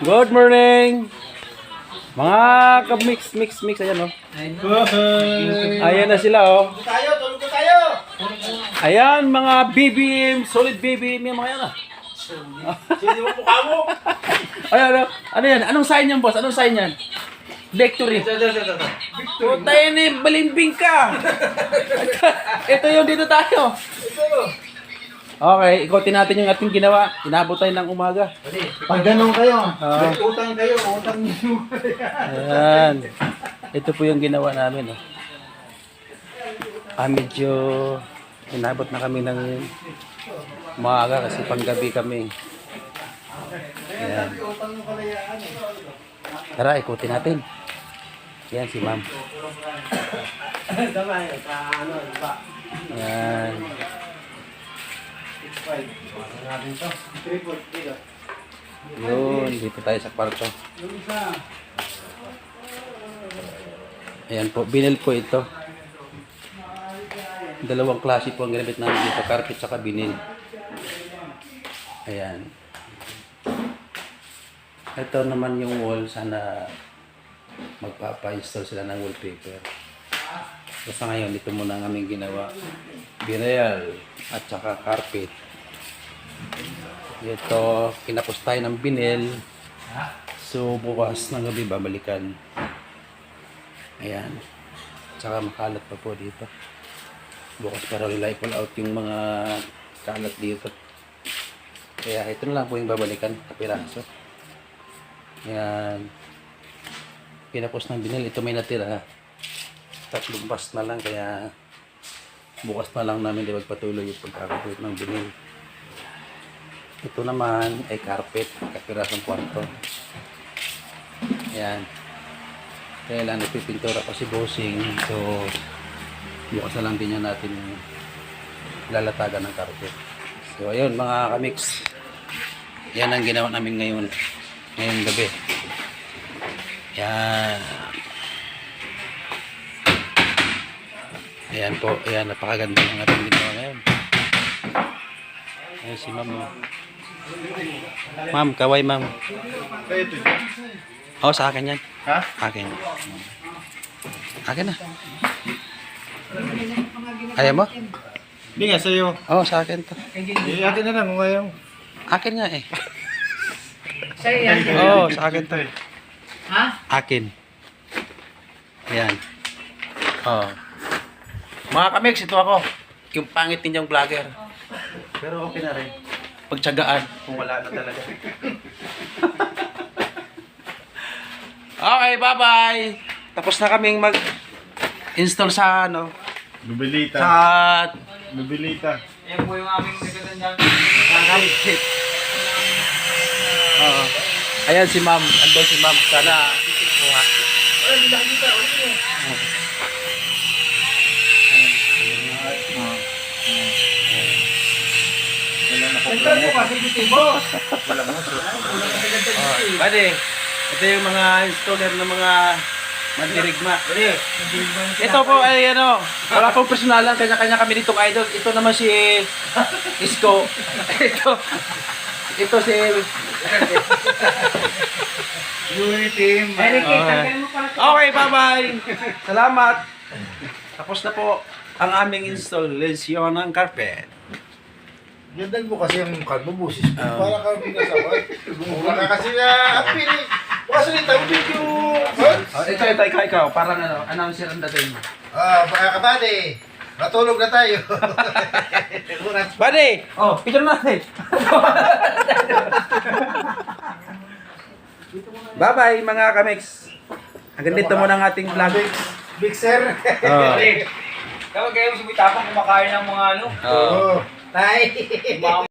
Good morning. Mga ka-mix. Ayan, oh. Ayan na sila, oh. Tulog tayo! Ayan, mga BBM, solid BBM yung mga yan, ah. Sino mo mukha mo? Ayan, oh. Ano yan? Anong sign yan, boss? Anong sign yan? Victory. Puta yan eh, balimbing ka. Ito yung dito tayo. Okay, ikotin natin yung ating ginawa. Inabot tayo ng umaga. Pag ganun kayo, utang kayo, utang nyo. Ayan. Ito po yung ginawa namin. Oh. Medyo inabot na kami ng umaga kasi panggabi kami. Ayan. Tara, ikutin natin. Ayan si ma'am. Ayan. Yun, dito tayo sa kwarto. Ayan po, binil po ito. Dalawang klase po ang ginamit namin dito, carpet saka binil. Ayan. Ito naman yung wall, sana magpapa-install sila ng wallpaper. So sa ngayon, ito muna ang aming ginawa. Binil at saka carpet. Ito, kinapos tayo ng binil. So bukas ng gabi babalikan. Ayan. Tsaka makalat pa po dito. Bukas para reliable out yung mga kalat dito. Kaya ito na lang po yung babalikan. Kapiraso. Ayan. Kinapos ng binil. Ito may natira. Tatlong bus na lang. Kaya bukas na lang namin di magpatuloy yung pagkakapit ng binil. Ito naman ay carpet. Kapirasong kwarto. Ayan. Kaya lang nagpipintura pa si Bossing. So bukas na lang din yan natin lalatagan ng carpet. So ayun mga kamix. Yan ang ginawa namin ngayong gabi. Yan. Ayan po. Ayan, napakaganda ng ating ginawa ngayon. Ayan si ma'am. Ma'am, kaway ma'am. Oh, sa akin yan. Ha? Akin. Akin na. Ayaw mo? Hindi nga sa'yo. Oh, sa akin to. Akin na lang kung ayaw. Akin nga eh. Sa'yo yan. Oh, sa akin to. Ha? Akin. Ayan. Oh. Mga kamix, ito ako. Yung pangit ninyong vlogger. Pero okay na rin. Pagtsagaan kung wala na talaga. Okay, bye-bye. Tapos na kaming mag-install sa ano. Bibilita. Sa Bibilita. Yan po yung aming nagagandang carpet. Oo. Ayan si ma'am. Andun si ma'am. Sana kuha. Nagtag mo kasi bitibo. Pwede. Ito yung mga installer ng mga mandirigma. Ito po ay ano, wala pong personalan, kanya-kanya kami ditong idol. Ito naman si Isko. Ito si Unity. Okay, bye-bye. Salamat. Tapos na po ang aming installation ng carpet. Gandang mo kasi ang kalbo busis. Para ka pinasaway. Wala ka kasi na apili. Kasi nito video. Ikaw, parang ano, announcer ang dating mo. Baka kabady. Natulog na tayo. Buddy! Oh, picture natin. Bye-bye mga kamix. Hanggang dito muna ang ating vlog. Big sir. Oh. Kapag kayo sumita pa kumakain ng mga ano. Oh. Tay.